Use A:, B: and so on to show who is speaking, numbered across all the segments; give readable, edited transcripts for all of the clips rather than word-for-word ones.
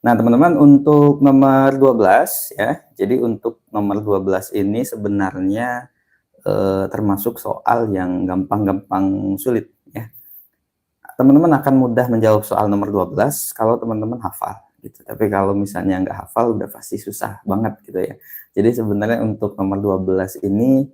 A: Nah, teman-teman untuk nomor 12 ya. Jadi untuk nomor 12 ini sebenarnya termasuk soal yang gampang-gampang sulit ya. Teman-teman akan mudah menjawab soal nomor 12 kalau teman-teman hafal gitu. Tapi kalau misalnya nggak hafal udah pasti susah banget gitu ya. Jadi sebenarnya untuk nomor 12 ini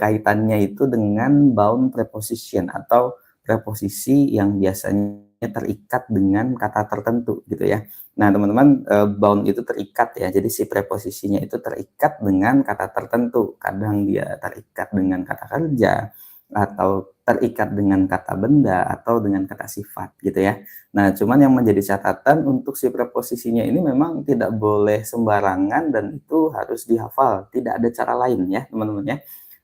A: kaitannya itu dengan bound preposition atau preposisi yang biasanya terikat dengan kata tertentu gitu ya. Nah, teman-teman, bound itu terikat ya. Jadi si preposisinya itu terikat dengan kata tertentu. Kadang dia terikat dengan kata kerja atau terikat dengan kata benda atau dengan kata sifat gitu ya. Nah, cuman yang menjadi catatan untuk si preposisinya ini memang tidak boleh sembarangan dan itu harus dihafal. Tidak ada cara lain ya, teman-teman ya.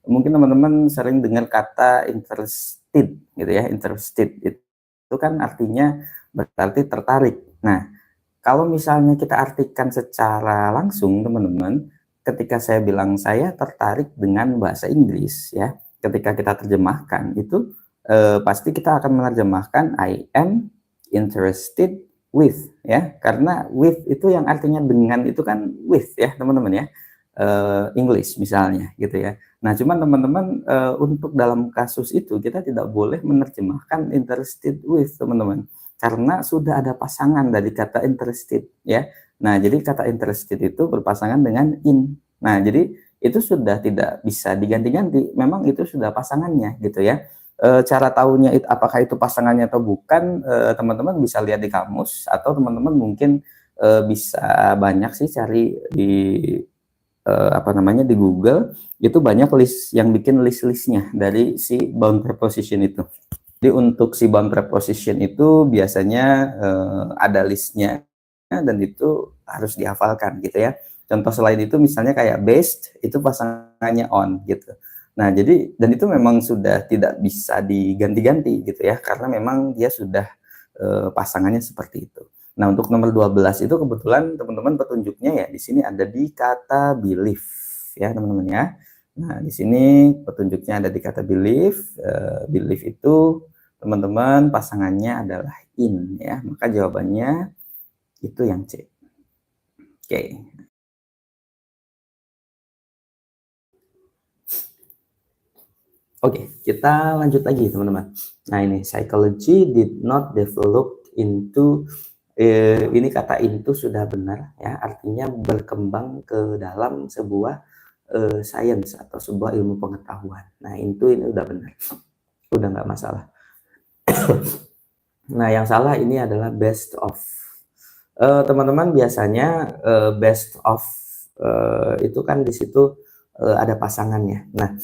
A: Mungkin teman-teman sering dengar kata interested gitu ya. Interested itu kan artinya berarti tertarik. Nah, kalau misalnya kita artikan secara langsung teman-teman, ketika saya bilang saya tertarik dengan bahasa Inggris ya, ketika kita terjemahkan itu pasti kita akan menerjemahkan I am interested with ya, karena with itu yang artinya dengan itu kan with ya teman-teman ya, English misalnya gitu ya. Nah cuman teman-teman untuk dalam kasus itu kita tidak boleh menerjemahkan interested with teman-teman, karena sudah ada pasangan dari kata interested ya. Nah jadi kata interested itu berpasangan dengan in. Nah jadi itu sudah tidak bisa diganti-ganti, memang itu sudah pasangannya gitu ya. Cara tahunya apakah itu pasangannya atau bukan, teman-teman bisa lihat di kamus atau teman-teman mungkin bisa banyak sih cari di apa namanya di Google, itu banyak list yang bikin list-listnya dari si bound preposition itu. Jadi untuk si bound preposition itu biasanya ada listnya dan itu harus dihafalkan gitu ya. Contoh selain itu misalnya kayak based itu pasangannya on gitu. Nah, jadi dan itu memang sudah tidak bisa diganti-ganti gitu ya, karena memang dia sudah pasangannya seperti itu. Nah, untuk nomor 12 itu kebetulan teman-teman petunjuknya ya di sini ada di kata believe ya, teman-teman ya. Nah, di sini petunjuknya ada di kata believe. Believe itu teman-teman pasangannya adalah in ya, maka jawabannya itu yang C. Oke. Oke, kita lanjut lagi teman-teman. Nah ini psychology did not develop into ini kata into sudah benar ya, artinya berkembang ke dalam sebuah science atau sebuah ilmu pengetahuan. Nah into ini udah benar, udah nggak masalah. Nah yang salah ini adalah best of. Teman-teman biasanya best of itu kan di situ ada pasangannya. Nah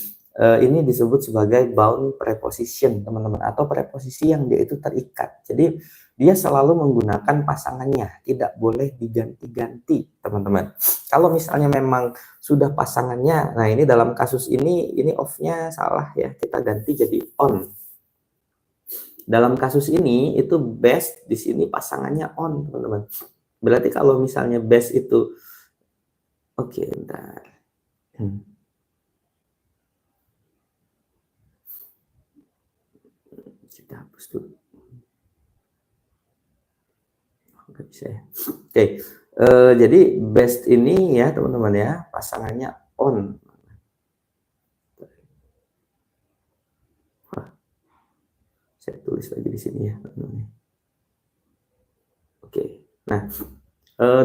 A: ini disebut sebagai bound preposition teman-teman, atau preposisi yang dia itu terikat. Jadi dia selalu menggunakan pasangannya, tidak boleh diganti-ganti teman-teman. Kalau misalnya memang sudah pasangannya, nah ini dalam kasus ini off-nya salah ya, kita ganti jadi on. Dalam kasus ini itu best di sini pasangannya on teman-teman. Berarti kalau misalnya best itu oke, bentar. Kita hapus dulu. Nggak bisa ya. Oke, jadi best ini ya teman-teman ya, pasangannya on. Wah, saya tulis lagi di sini ya teman-teman. Oke, nah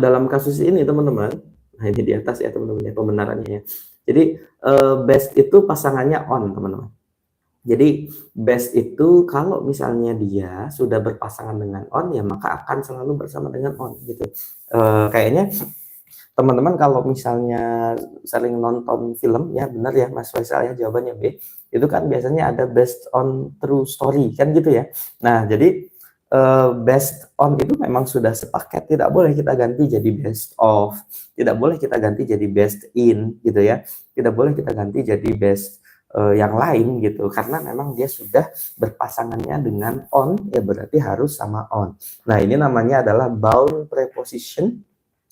A: dalam kasus ini teman-teman, nah ini di atas ya teman-teman ya pembenarannya ya. Jadi best itu pasangannya on teman-teman. Jadi best itu kalau misalnya dia sudah berpasangan dengan on ya maka akan selalu bersama dengan on gitu. Kayaknya teman-teman kalau misalnya sering nonton film ya, benar ya Mas Faisal ya, jawabannya B. Itu kan biasanya ada based on true story kan gitu ya. Nah, jadi based on itu memang sudah sepaket, tidak boleh kita ganti jadi based of, tidak boleh kita ganti jadi based in gitu ya. Tidak boleh kita ganti jadi based yang lain gitu, karena memang dia sudah berpasangannya dengan on ya berarti harus sama on. Nah, ini namanya adalah bound preposition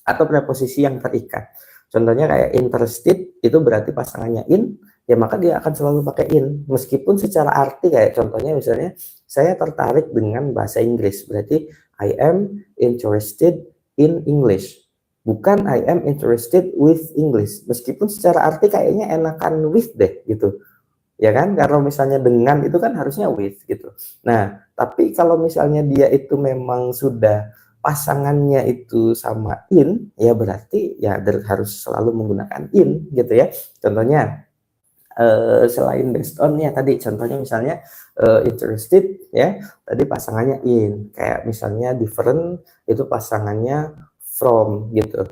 A: atau preposisi yang terikat. Contohnya kayak interested itu berarti pasangannya in, ya maka dia akan selalu pakai in. Meskipun secara arti kayak contohnya misalnya saya tertarik dengan bahasa Inggris, berarti I am interested in English, bukan I am interested with English. Meskipun secara arti kayaknya enakan with deh gitu, ya kan? Kalau misalnya dengan itu kan harusnya with gitu. Nah, tapi kalau misalnya dia itu memang sudah pasangannya itu sama in, ya berarti ya harus selalu menggunakan in gitu ya. Contohnya selain based on ya tadi contohnya misalnya interested ya tadi pasangannya in, kayak misalnya different itu pasangannya from gitu,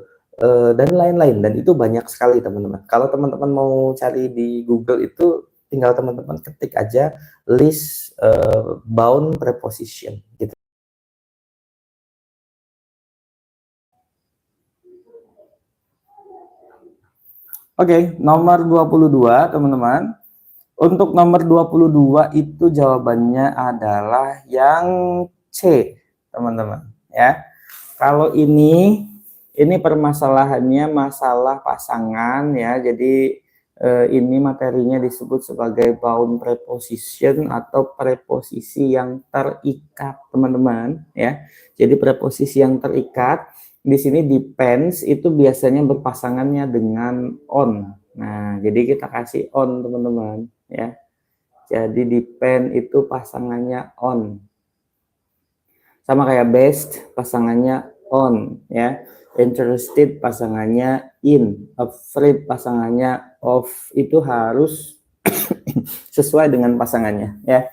A: dan lain-lain, dan itu banyak sekali teman-teman. Kalau teman-teman mau cari di Google itu tinggal teman-teman ketik aja list bound preposition gitu. Oke, nomor 22 teman-teman. Untuk nomor 22 itu jawabannya adalah yang C, teman-teman, ya. Kalau ini permasalahannya masalah pasangan ya. Jadi ini materinya disebut sebagai bound preposition atau preposisi yang terikat, teman-teman, ya. Jadi preposisi yang terikat di sini depends itu biasanya berpasangannya dengan on. Nah, jadi kita kasih on, teman-teman, ya. Jadi depend itu pasangannya on. Sama kayak best pasangannya on ya. Interested pasangannya in, afraid pasangannya of, itu harus sesuai dengan pasangannya ya.